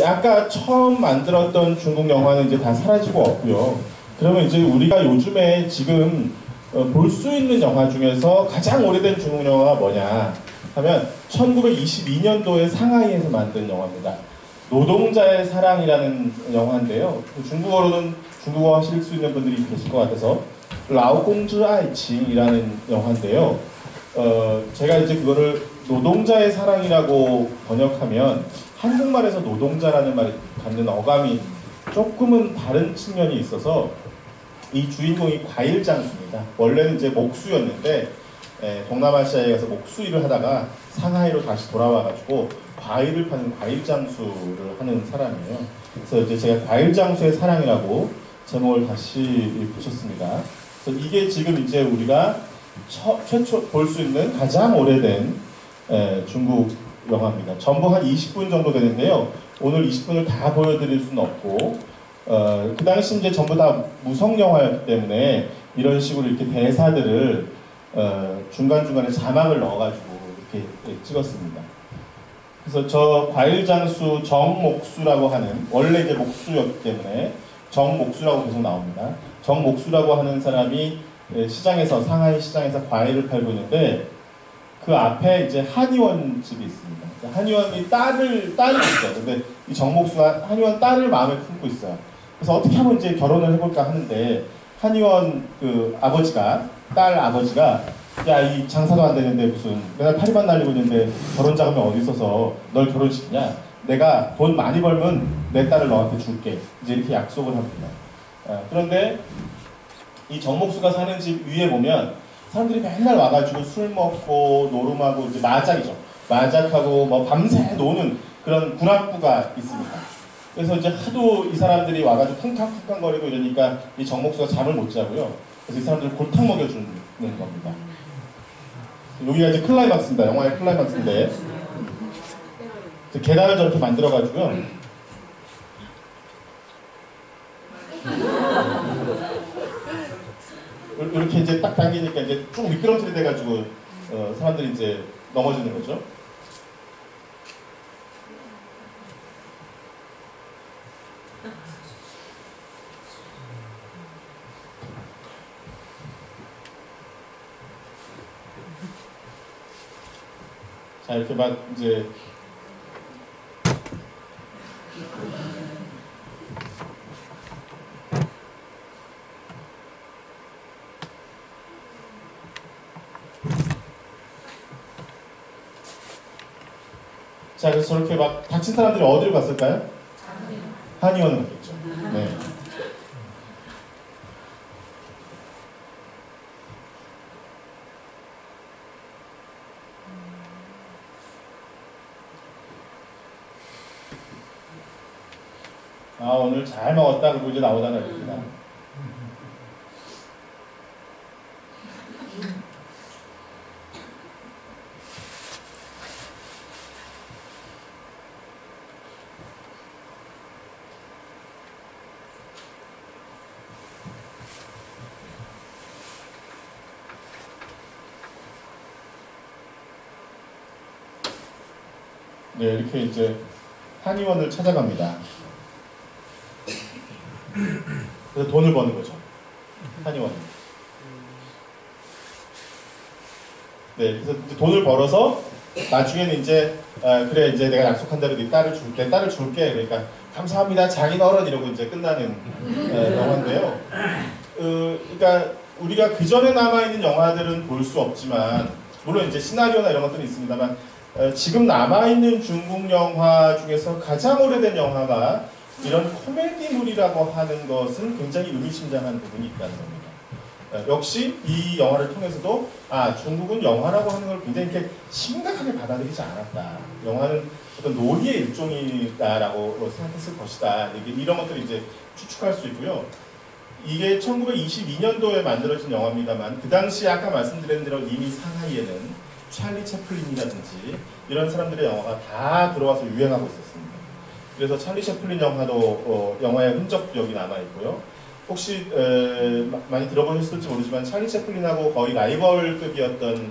이제 아까 처음 만들었던 중국 영화는 이제 다 사라지고 없고요. 그러면 이제 우리가 요즘에 지금 볼 수 있는 영화 중에서 가장 오래된 중국 영화가 뭐냐 하면 1922년도에 상하이에서 만든 영화입니다. 노동자의 사랑이라는 영화인데요. 중국어로는 중국어 하실 수 있는 분들이 계실 것 같아서 라오공즈 아이칭이라는 영화인데요. 제가 이제 그거를 노동자의 사랑이라고 번역하면 한국말에서 노동자라는 말이 갖는 어감이 조금은 다른 측면이 있어서 이 주인공이 과일 장수입니다. 원래는 이제 목수였는데 동남아시아에 가서 목수 일을 하다가 상하이로 다시 돌아와가지고 과일을 파는 과일 장수를 하는 사람이에요. 그래서 이제 제가 과일 장수의 사랑이라고 제목을 다시 붙였습니다. 그래서 이게 지금 이제 우리가 최초 볼 수 있는 가장 오래된 중국 영화입니다. 전부 한 20분 정도 되는데요. 오늘 20분을 다 보여드릴 수는 없고 그 당시 이제 전부 다 무성 영화였기 때문에 이런 식으로 이렇게 대사들을 중간중간에 자막을 넣어가지고 이렇게 찍었습니다. 그래서 저 과일 장수 정목수라고 하는 원래 이제 목수였기 때문에 정목수라고 계속 나옵니다. 정목수라고 하는 사람이 시장에서 상하이 시장에서 과일을 팔고 있는데 그 앞에 이제 한의원 집이 있습니다. 한의원이 딸이 있어요. 근데 이 정목수가 한의원 딸을 마음에 품고 있어요. 그래서 어떻게 하면 이제 결혼을 해볼까 하는데 한의원 그 아버지가 딸 아버지가 야, 이 장사도 안 되는데 무슨 맨날 파리만 날리고 있는데 결혼 자금이 어디 있어서 널 결혼시키냐? 내가 돈 많이 벌면 내 딸을 너한테 줄게. 이제 이렇게 약속을 합니다. 그런데 이 정목수가 사는 집 위에 보면 사람들이 맨날 와가지고 술 먹고 노름하고 이제 마작이죠. 마작하고 뭐 밤새 노는 그런 군악부가 있습니다. 그래서 이제 하도 이 사람들이 와가지고 쿵쾅쿵쾅거리고 이러니까 이 정목수가 잠을 못 자고요. 그래서 이 사람들을 골탕 먹여주는 겁니다. 여기가 이제 클라이막스입니다. 영화의 클라이막스인데 계단을 저렇게 만들어가지고요. 이렇게 이제 딱 당기니까 이제 쭉 미끄럼틀이 돼가지고 사람들이 이제 넘어지는 거죠. 자, 이렇게 막 이제 자, 그래서 저렇게 막 다친 사람들이 어디로 갔을까요? 한의원으로 갔겠죠. 네. 아, 오늘 잘 먹었다. 그리고 이제 나오다가 이렇게 네, 이렇게 이제 한의원을 찾아갑니다. 그래서 돈을 버는 거죠. 한의원. 네, 그래서 이제 돈을 벌어서 나중에는 이제 그래 이제 내가 약속한 대로 네 딸을 줄게, 딸을 줄게. 그러니까 감사합니다, 장인어른 이러고 이제 끝나는 영화인데요. 그러니까 우리가 그 전에 남아 있는 영화들은 볼 수 없지만 물론 이제 시나리오나 이런 것들은 있습니다만 지금 남아 있는 중국 영화 중에서 가장 오래된 영화가 이런 코미디물이라고 하는 것은 굉장히 의미심장한 부분이 있다는 겁니다. 역시 이 영화를 통해서도 중국은 영화라고 하는 걸 굉장히 이렇게 심각하게 받아들이지 않았다. 영화는 어떤 놀이의 일종이다라고 생각했을 것이다. 이런 것들을 이제 추측할 수 있고요. 이게 1922년도에 만들어진 영화입니다만 그 당시 아까 말씀드린 대로 이미 상하이에는 찰리 채플린이라든지 이런 사람들의 영화가 다 들어와서 유행하고 있었습니다. 그래서 찰리 채플린 영화도 영화의 흔적 여기 남아 있고요. 혹시 많이 들어보셨을지 모르지만 찰리 채플린하고 거의 라이벌급이었던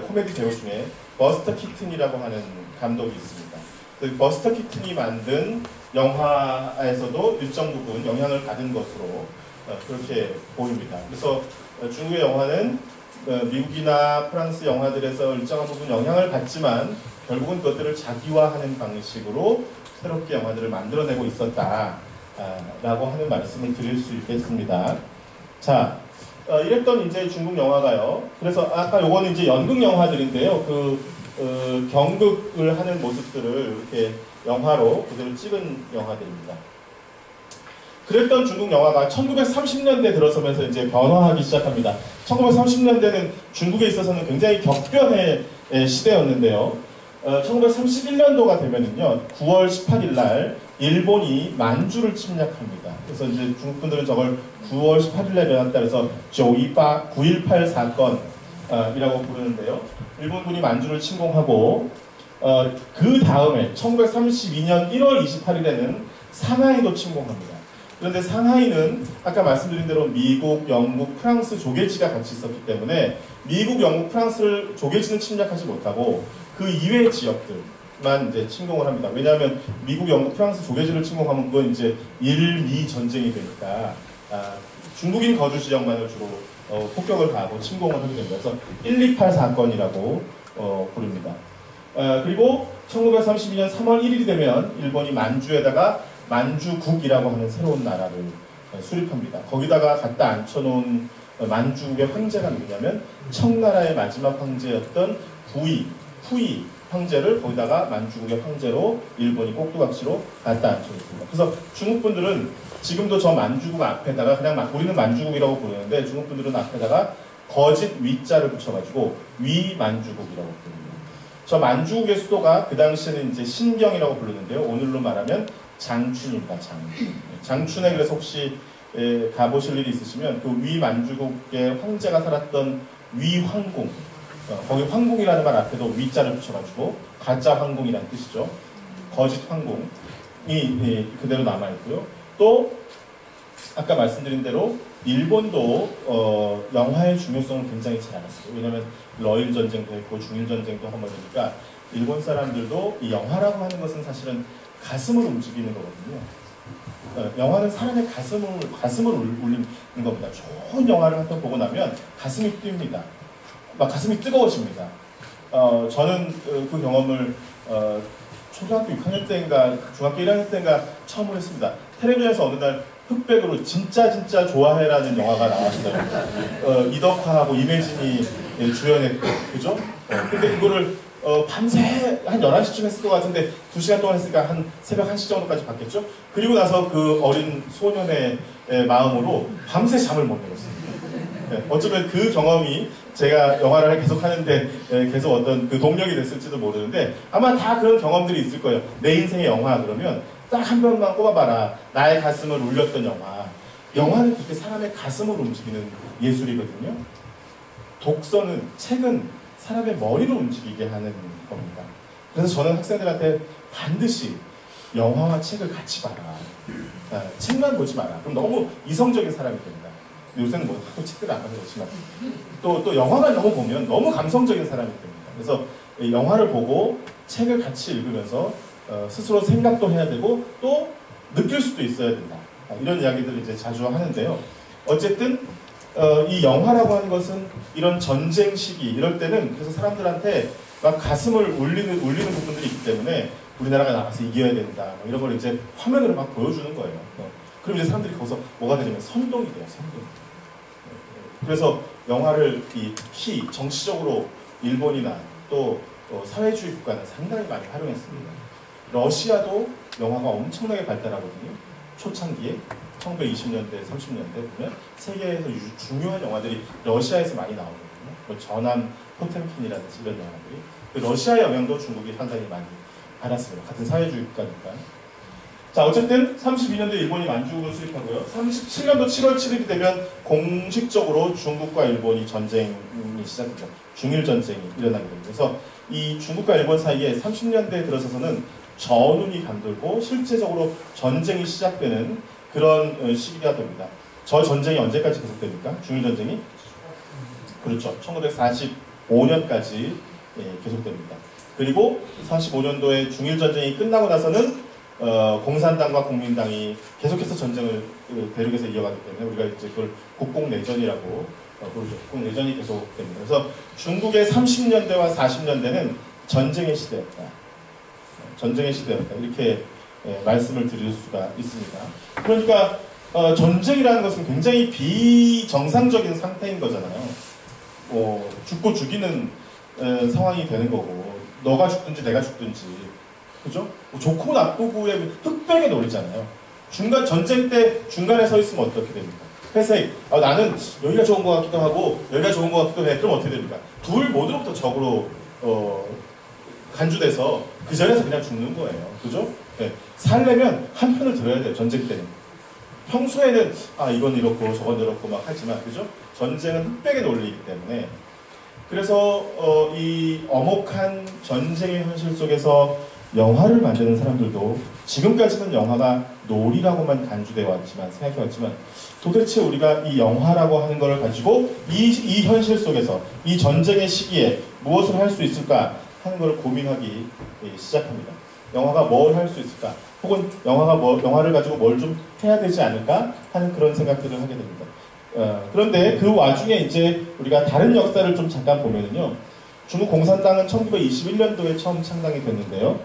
코미디 배우 중에 버스터 키튼이라고 하는 감독이 있습니다. 그 버스터 키튼이 만든 영화에서도 일정 부분 영향을 받은 것으로 그렇게 보입니다. 그래서 중국의 영화는 미국이나 프랑스 영화들에서 일정한 부분 영향을 받지만 결국은 그것들을 자기화하는 방식으로 새롭게 영화들을 만들어내고 있었다라고 하는 말씀을 드릴 수 있겠습니다. 자, 이랬던 이제 중국 영화가요. 그래서 아까 요거는 이제 연극 영화들인데요. 경극을 하는 모습들을 이렇게 영화로 그대로 찍은 영화들입니다. 그랬던 중국 영화가 1930년대 들어서면서 이제 변화하기 시작합니다. 1930년대는 중국에 있어서는 굉장히 격변의 시대였는데요. 1931년도가 되면은요, 9월 18일 날 일본이 만주를 침략합니다. 그래서 이제 중국 분들은 저걸 9월 18일에 일어났다 그래서 9.18 사건이라고 부르는데요. 일본군이 만주를 침공하고 그 다음에 1932년 1월 28일에는 상하이도 침공합니다. 그런데 상하이는 아까 말씀드린 대로 미국, 영국, 프랑스 조개지가 같이 있었기 때문에 미국, 영국, 프랑스를 조개지는 침략하지 못하고 그 이외의 지역들만 이제 침공을 합니다. 왜냐하면 미국, 영국, 프랑스 조개지를 침공하면 그건 이제 일미 전쟁이 되니까 중국인 거주 지역만을 주로 폭격을 가하고 침공을 하게 됩니다. 그래서 128 사건이라고 부릅니다. 그리고 1932년 3월 1일이 되면 일본이 만주에다가 만주국이라고 하는 새로운 나라를 수립합니다. 거기다가 갖다 앉혀놓은 만주국의 황제가 누구냐면 청나라의 마지막 황제였던 후이 황제를 거기다가 만주국의 황제로 일본이 꼭두각시로 갖다 앉혀놓습니다. 그래서 중국 분들은 지금도 저 만주국 앞에다가 그냥 우리는 만주국이라고 부르는데 중국 분들은 앞에다가 거짓 위자를 붙여가지고 위만주국이라고 부릅니다. 저 만주국의 수도가 그 당시에는 이제 신경이라고 부르는데요. 오늘로 말하면 장춘입니다. 장춘에 그래서 혹시 가보실 일이 있으시면 그 위만주국의 황제가 살았던 위황궁, 거기 황궁이라는 말 앞에도 위자를 붙여가지고 가짜 황궁이라는 뜻이죠. 거짓 황궁이 그대로 남아있고요. 또 아까 말씀드린 대로 일본도 영화의 중요성을 굉장히 잘 알았어요. 왜냐하면 러일 전쟁도 했고 중일 전쟁도 한 번 되니까 일본 사람들도 이 영화라고 하는 것은 사실은 가슴을 움직이는 거거든요. 영화는 사람의 가슴을 울리는 겁니다. 좋은 영화를 한 편 보고 나면 가슴이 뛰입니다. 막 가슴이 뜨거워집니다. 저는 그 경험을 초등학교 6학년 때인가 중학교 1학년 때인가 처음으로 했습니다. 텔레비전에서 어느 날 흑백으로 진짜 좋아해라는 영화가 나왔어요. 이덕화하고 이매진이 주연했고, 그죠? 근데 그거를 밤새 한 11시쯤 했을 것 같은데 2시간 동안 했으니까 한 새벽 1시 정도까지 봤겠죠? 그리고 나서 그 어린 소년의 마음으로 밤새 잠을 못 이뤘습니다. 어쩌면 그 경험이 제가 영화를 계속 하는데 계속 어떤 그 동력이 됐을지도 모르는데 아마 다 그런 경험들이 있을 거예요. 내 인생의 영화 그러면 딱 한 편만 꼽아봐라. 나의 가슴을 울렸던 영화. 영화는 그렇게 사람의 가슴을 움직이는 예술이거든요. 독서는, 책은 사람의 머리를 움직이게 하는 겁니다. 그래서 저는 학생들한테 반드시 영화와 책을 같이 봐라. 책만 보지 마라. 그럼 너무 이성적인 사람이 됩니다. 요새는 뭐 책들을 안 봐서 그렇지만 또 영화만 너무 보면 너무 감성적인 사람이 됩니다. 그래서 영화를 보고 책을 같이 읽으면서 스스로 생각도 해야 되고 또 느낄 수도 있어야 된다. 이런 이야기들을 이제 자주 하는데요. 어쨌든 이 영화라고 하는 것은 이런 전쟁 시기 이럴 때는 그래서 사람들한테 막 가슴을 울리는 부분들이 있기 때문에 우리나라가 나가서 이겨야 된다. 이런 걸 이제 화면으로 막 보여주는 거예요. 그럼 이제 사람들이 거기서 뭐가 되냐면 선동이 돼요. 선동. 그래서 영화를 특히 정치적으로 일본이나 또 사회주의 국가는 상당히 많이 활용했습니다. 러시아도 영화가 엄청나게 발달하거든요. 초창기에 1920년대, 30년대 보면 세계에서 중요한 영화들이 러시아에서 많이 나오거든요. 뭐 전함, 포템킨이라든지 이런 영화들이. 러시아의 영향도 중국이 상당히 많이 받았습니다. 같은 사회주의 국가니까. 자, 어쨌든 32년도에 일본이 만주국을 수립하고요. 37년도 7월 7일이 되면 공식적으로 중국과 일본이 전쟁이 시작됩니다. 중일전쟁이 일어나게 됩니다. 그래서 이 중국과 일본 사이에 30년대에 들어서서는 전운이 감돌고 실제적으로 전쟁이 시작되는 그런 시기가 됩니다. 저 전쟁이 언제까지 계속됩니까? 중일전쟁이? 그렇죠. 1945년까지 계속됩니다. 그리고 45년도에 중일전쟁이 끝나고 나서는 공산당과 국민당이 계속해서 전쟁을 대륙에서 이어가기 때문에 우리가 이제 그걸 국共내전이라고 부르죠. 국共내전이 계속됩니다. 그래서 중국의 30년대와 40년대는 전쟁의 시대였다. 전쟁의 시대였다. 이렇게 말씀을 드릴 수가 있습니다. 그러니까 전쟁이라는 것은 굉장히 비정상적인 상태인 거잖아요. 죽고 죽이는 상황이 되는 거고, 너가 죽든지 내가 죽든지, 그죠? 좋고 나쁘고의 흑백의 논리잖아요. 전쟁 때 중간에 서 있으면 어떻게 됩니까? 회색, 나는 여기가 좋은 것 같기도 하고 여기가 좋은 것 같기도 해. 그럼 어떻게 됩니까? 둘 모두로부터 적으로 간주돼서 그 자리에서 그냥 죽는 거예요. 그죠? 네. 살려면 한 편을 들어야 돼요. 전쟁 때는. 평소에는 이건 이렇고 저건 이렇고 막 하지만, 그죠? 전쟁은 흑백의 논리이기 때문에. 그래서 이 엄혹한 전쟁의 현실 속에서 영화를 만드는 사람들도 지금까지는 영화가 놀이라고만 간주되어 왔지만, 생각해 왔지만, 도대체 우리가 이 영화라고 하는 걸 가지고 이 현실 속에서 이 전쟁의 시기에 무엇을 할 수 있을까 하는 걸 고민하기 시작합니다. 영화가 뭘 할 수 있을까? 혹은 영화를 가지고 뭘 좀 해야 되지 않을까 하는 그런 생각들을 하게 됩니다. 그런데 그 와중에 이제 우리가 다른 역사를 좀 잠깐 보면은요, 중국 공산당은 1921년도에 처음 창당이 됐는데요.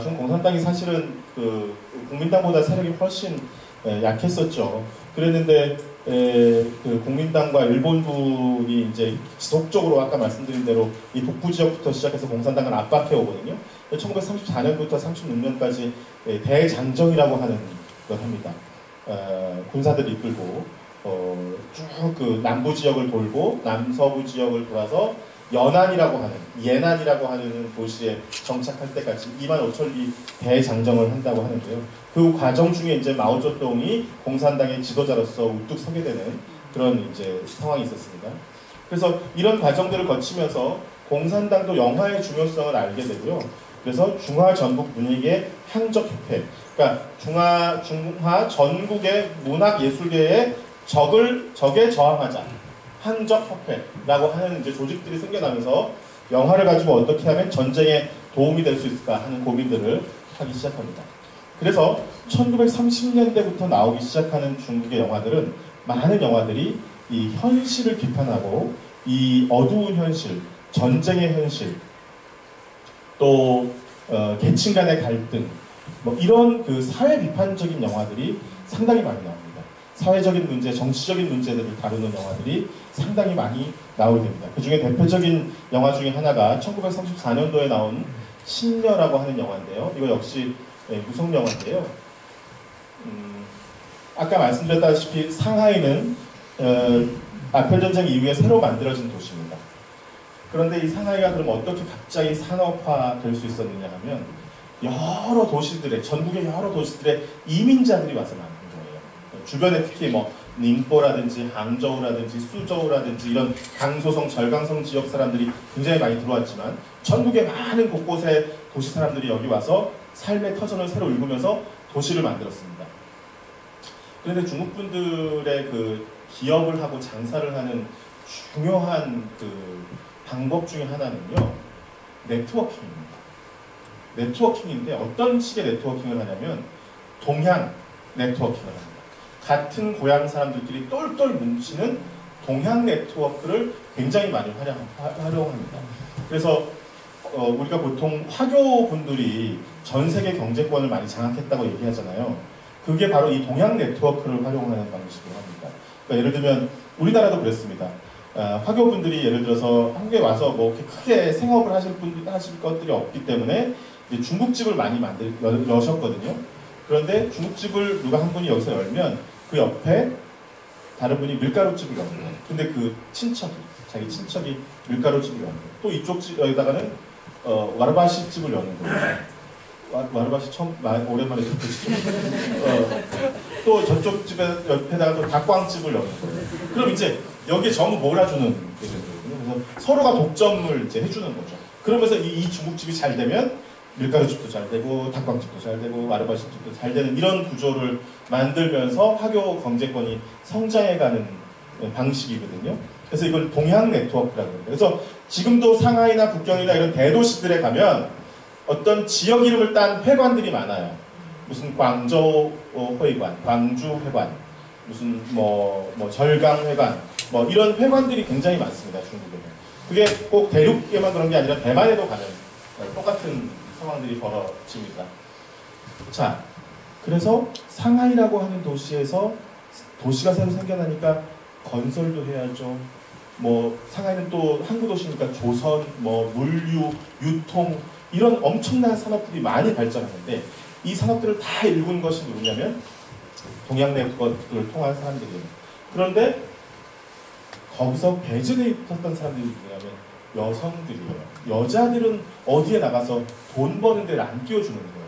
중국 공산당이 사실은 그 국민당보다 세력이 훨씬 약했었죠. 그랬는데 그 국민당과 일본군이 이제 지속적으로 아까 말씀드린 대로 이 북부 지역부터 시작해서 공산당을 압박해 오거든요. 1934년부터 36년까지 대장정이라고 하는 걸 합니다. 군사들 이끌고 쭉 그 남부 지역을 돌고 남서부 지역을 돌아서 예난이라고 하는 도시에 정착할 때까지 2만 5천리 대장정을 한다고 하는데요. 그 과정 중에 이제 마오쩌둥이 공산당의 지도자로서 우뚝 서게 되는 그런 이제 상황이 있었습니다. 그래서 이런 과정들을 거치면서 공산당도 영화의 중요성을 알게 되고요. 그래서 중화 전국 분위기의 향적협회, 그러니까 중화 전국의 문학 예술계의 적에 저항하자. 항적협회라고 하는 이제 조직들이 생겨나면서 영화를 가지고 어떻게 하면 전쟁에 도움이 될 수 있을까 하는 고민들을 하기 시작합니다. 그래서 1930년대부터 나오기 시작하는 중국의 영화들은, 많은 영화들이 이 현실을 비판하고 이 어두운 현실, 전쟁의 현실, 또 계층 간의 갈등, 뭐 이런 그 사회 비판적인 영화들이 상당히 많이 나옵니다. 사회적인 문제, 정치적인 문제들을 다루는 영화들이 상당히 많이 나오게 됩니다. 그 중에 대표적인 영화 중에 하나가 1934년도에 나온 신녀라고 하는 영화인데요. 이거 역시 무성 영화인데요. 아까 말씀드렸다시피 상하이는 아편전쟁 이후에 새로 만들어진 도시입니다. 그런데 이 상하이가 그럼 어떻게 갑자기 산업화 될 수 있었느냐 하면, 전국의 여러 도시들의 이민자들이 와서 만든 거예요. 주변에 특히 뭐 닝뽀라든지 항저우라든지 수저우라든지 이런 강소성, 절강성 지역 사람들이 굉장히 많이 들어왔지만, 전국의 많은 곳곳에 도시 사람들이 여기 와서 삶의 터전을 새로 읽으면서 도시를 만들었습니다. 그런데 중국 분들의 그 기업을 하고 장사를 하는 중요한 그 방법 중에 하나는요, 네트워킹입니다. 네트워킹인데 어떤 식의 네트워킹을 하냐면 동향 네트워킹을 합니다. 같은 고향 사람들끼리 똘똘 뭉치는 동향 네트워크를 굉장히 많이 활용합니다. 그래서 우리가 보통 화교 분들이 전 세계 경제권을 많이 장악했다고 얘기하잖아요. 그게 바로 이 동향 네트워크를 활용하는 방식으로 합니다. 그러니까 예를 들면 우리나라도 그랬습니다. 화교 분들이 예를 들어서 한국에 와서 뭐 이렇게 크게 생업을 하실 것들이 없기 때문에 이제 중국집을 많이 여셨거든요. 그런데 중국집을 누가 한 분이 여기서 열면 그 옆에 다른 분이 밀가루집을 여는 거예요. 근데 그 자기 친척이 밀가루집을 여는 거예요. 또 이쪽 집에다가는 와르바시 집을 여는 거예요. 와르바시 처음 오랜만에 듣듯이 또 저쪽 집에 옆에다가 또 닭광집을 여는 거예요. 그럼 이제 여기에 전부 몰아주는 게 되거든요. 그래서 서로가 독점을 이제 해주는 거죠. 그러면서 이 중국집이 잘 되면 밀가루집도 잘 되고 닭광집도 잘 되고 와르바시집도 잘 되는 이런 구조를 만들면서 화교 경제권이 성장해가는 방식이거든요. 그래서 이걸 동양 네트워크라고 합니다. 그래서 지금도 상하이나 북경이나 이런 대도시들에 가면 어떤 지역 이름을 딴 회관들이 많아요. 무슨 광저우 회관, 광주 회관, 무슨 뭐 절강 회관, 뭐 이런 회관들이 굉장히 많습니다. 중국에는. 그게 꼭 대륙에만 그런 게 아니라 대만에도 가면 똑같은 상황들이 벌어집니다. 자, 그래서 상하이라고 하는 도시에서 도시가 새로 생겨나니까 건설도 해야죠. 뭐 상하이는 또 항구 도시니까 조선, 뭐 물류, 유통 이런 엄청난 산업들이 많이 발전하는데 이 산업들을 다 일군 것이 누구냐면 동양 네트워크를 통한 사람들이에요. 그런데 거기서 배제되어 있었던 사람들이 누구냐면 여성들이에요. 여자들은 어디에 나가서 돈 버는 데를 안 끼워주는 거예요.